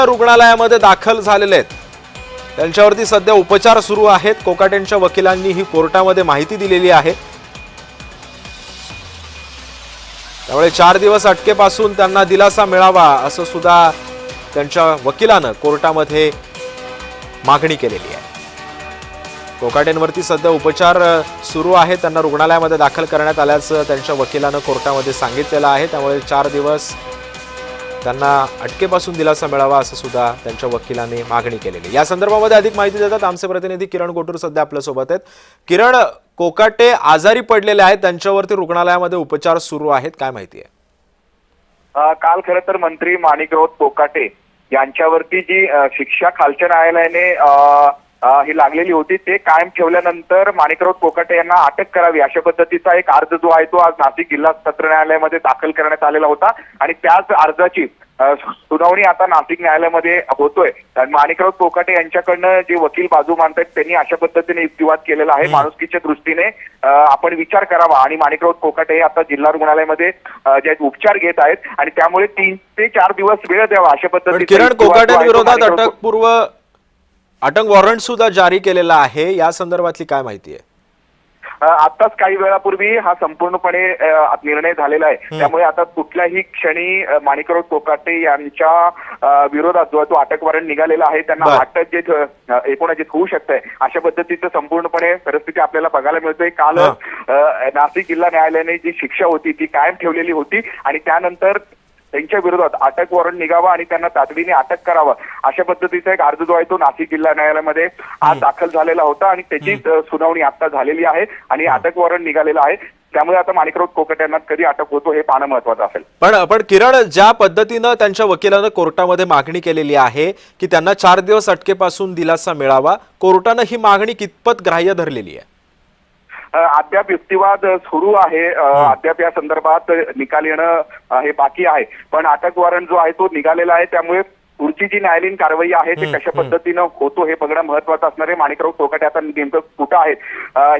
रुग्णालयामध्ये दाखल झालेले आहेत, त्यांच्यावरती सध्या उपचार सुरू आहेत। कोकाटेंच्या वकिलांनी ही कोर्टामध्ये माहिती दिलेली आहे। त्यामुळे 4 दिवस अटकेपासून त्यांना दिलासा मिळावा असं सुद्धा त्यांच्या वकिलांनी कोर्टामध्ये मागणी केलेली आहे। कोकाटेंवरती सध्या उपचार सुरू आहेत, त्यांना रुग्णालयामध्ये दाखल करण्यात आल्याचं त्यांच्या वकिलांनी कोर्टामध्ये सांगितलेलं आहे। त्यामुळे 4 दिवस त्यांना अटकेपासून दिलासा मिळावा असं सुद्धा त्यांच्या वकिलांनी मागणी केलेली। या संदर्भामध्ये अधिक माहिती देतात आमचे प्रतिनिधी किरण कोटूर सध्या आपल्या सोबत आहेत। किरण, कोकाटे आजारी पडलेले आहेत, त्यांच्यावरती रुग्णालयामध्ये उपचार सुरू आहेत, काय माहिती आहे? काल खरं तर मंत्री माणिकराव कोकाटे यांच्यावरती जी शिक्षा खालच्या न्यायालयाने ही लागलेली होती ते कायम ठेवल्यानंतर माणिकराव कोकाटे यांना अटक करावी अशा पद्धतीचा एक अर्ज जो आहे तो आज नाशिक जिल्हा सत्र न्यायालयामध्ये दाखल करण्यात आलेला होता आणि त्याच अर्जाची सुनावणी आता नाशिक न्यायालयामध्ये होतोय। माणिकराव कोकाटे यांच्याकडनं जे वकील बाजू मांडतात त्यांनी अशा पद्धतीने युक्तिवाद केलेला आहे, माणुसकीच्या दृष्टीने आपण विचार करावा आणि माणिकराव कोकाटे हे आता जिल्हा रुग्णालयामध्ये जे उपचार घेत आहेत आणि त्यामुळे 3 ते 4 दिवस वेळ द्यावा अशा पद्धतीने। किरण, कोकाटेंविरोधात अटक वॉरंट सुद्धा जारी केलेला आहे, या संदर्भातली काय माहिती आहे? आताच काही वेळापूर्वी हा संपूर्णपणे निर्णय झालेला आहे। त्यामुळे आता कुठल्याही क्षणी माणिकराव कोकाटे यांच्या विरोधात जो तो अटक वॉरंट निघालेला आहे त्यांना अटक जे एकूणच होऊ शकते अशा पद्धतीचं संपूर्णपणे परिस्थिती आपल्याला बघायला मिळते। काल नाशिक जिल्हा न्यायालयाने जी शिक्षा होती ती कायम ठेवलेली होती आणि त्यानंतर त्यांच्या विरोधात अटक वॉरंट निघावा आणि त्यांना तातडीने अटक करावं अशा पद्धतीचा एक अर्ज जो आहे तो नाशिक जिल्हा न्यायालयामध्ये आज दाखल झालेला होता आणि त्याची सुनावणी आता झालेली आहे आणि अटक वॉरंट निघालेला आहे। त्यामुळे आता माणिकराव कोकाटे यांना कधी अटक होतो हे पाहणं महत्त्वाचं असेल। पण किरण, ज्या पद्धतीनं त्यांच्या वकिलांनी कोर्टामध्ये मागणी केलेली आहे की त्यांना 4 दिवस अटकेपासून दिलासा मिळावा, कोर्टानं ही मागणी कितपत ग्राह्य धरलेली आहे? अद्याप युक्तिवाद सुरू आहे, अद्याप या संदर्भात निकाल येणं हे बाकी आहे, पण अटक वॉरंट जो आहे तो निघालेला आहे। त्यामुळे पुढची जी न्यायालयीन कारवाई आहे ते कशा पद्धतीनं होतो हे बघणं महत्त्वाचं असणार आहे। माणिकराव कोकाटे आता नेमकं कुठं आहेत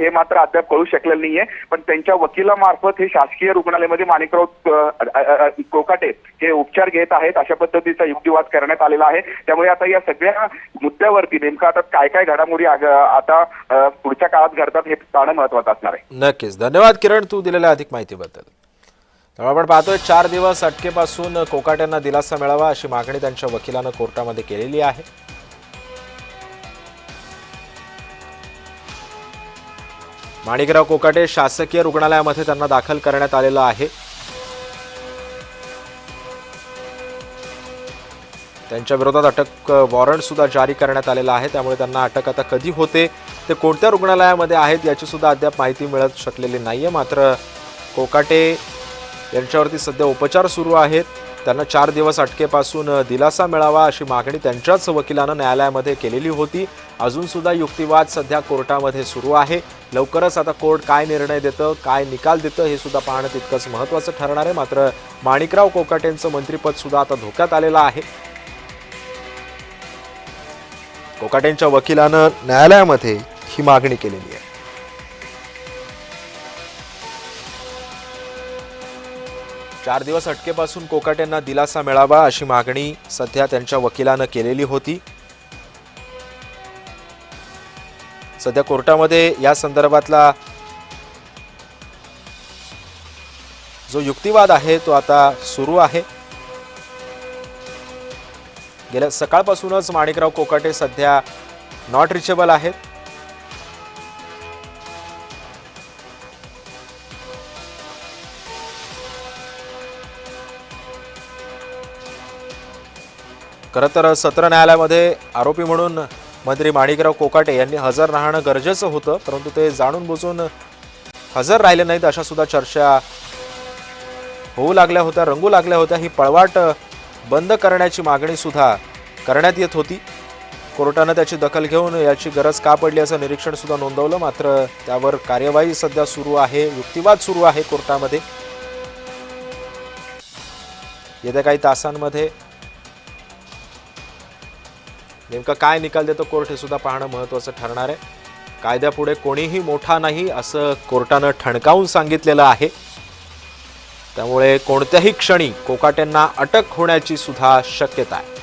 हे मात्र अद्याप कळू शकलेलं नाहीये, पण त्यांच्या वकिलामार्फत हे शासकीय रुग्णालयामध्ये माणिकराव कोकाटे हे उपचार घेत आहेत अशा पद्धतीचा युक्तिवाद करण्यात आलेला आहे। त्यामुळे आता या सगळ्या मुद्द्यावरती नेमकं आता काय काय घडामोडी आता पुढच्या काळात घडतात हे पाहणं महत्त्वाचं असणार आहे। नक्कीच, धन्यवाद किरण तू दिलेल्या अधिक माहितीबद्दल। त्यामुळे आपण पाहतोय 4 दिवस अटकेपासून कोकाटेंना दिलासा मिळावा अशी मागणी त्यांच्या वकिलांनी कोर्टामध्ये केलेली आहे। माणिकराव कोकाटे शासकीय रुग्णालयामध्ये त्यांना दाखल करण्यात आलेलं आहे। त्यांच्या विरोधात अटक वॉरंट सुद्धा जारी करण्यात आलेला आहे। त्यामुळे त्यांना अटक आता कधी होते, ते कोणत्या रुग्णालयामध्ये आहेत याची सुद्धा अद्याप माहिती मिळत शकलेली नाहीये। मात्र कोकाटे यांच्यावरती सध्या उपचार सुरू आहेत, त्यांना 4 दिवस अटकेपासून दिलासा मिळावा अशी मागणी त्यांच्याच वकिलांनी न्यायालयामध्ये केलेली होती। अजून सुद्धा युक्तिवाद सध्या कोर्टामध्ये सुरू आहे। लवकरच आता कोर्ट काय निर्णय देतं, काय निकाल देतं हे सुद्धा पाहणं तितकंच महत्त्वाचं ठरणार आहे। मात्र माणिकराव कोकाटेंचं मंत्रिपद सुद्धा आता धोक्यात आलेलं आहे। कोकाटेंच्या वकिलांनी न्यायालयामध्ये ही मागणी केलेली आहे। 4 दिवस अटकेपासून कोकाटेंना दिलासा मिळावा अशी मागणी सध्या त्यांच्या वकिलांनी केलेली होती। सध्या कोर्टामध्ये या संदर्भातला जो युक्तिवाद आहे तो आता सुरू आहे। गेल्या सकाळपासूनच माणिकराव कोकाटे सध्या नॉट रिचेबल आहेत। खरं तर सत्र न्यायालयामध्ये आरोपी म्हणून मंत्री माणिकराव कोकाटे यांनी हजर राहणं गरजेचं होतं, परंतु ते जाणून बुजून हजर राहिले नाहीत अशा सुद्धा चर्चा होऊ लागल्या होत्या, रंगू लागल्या होत्या। ही पळवाट बंद करण्याची मागणी सुद्धा करण्यात येत होती। कोर्टाने त्याची दखल घेऊन याची गरज का पडली असं निरीक्षण सुद्धा नोंदवलं, मात्र त्यावर कार्यवाही सध्या सुरू आहे, युक्तिवाद सुरू आहे कोर्टामध्ये। येत्या काही तासांमध्ये नेमका काय निकाल देतो कोर्ट हे सुद्धा पाहणं महत्त्वाचं ठरणार आहे। कायद्यापुढे कोणीही मोठा नाही असं कोर्टाने ठणकावून सांगितलेलं आहे। त्यामुळे कोणत्याही क्षणी कोकाटेंना अटक होण्याची सुद्धा शक्यता आहे।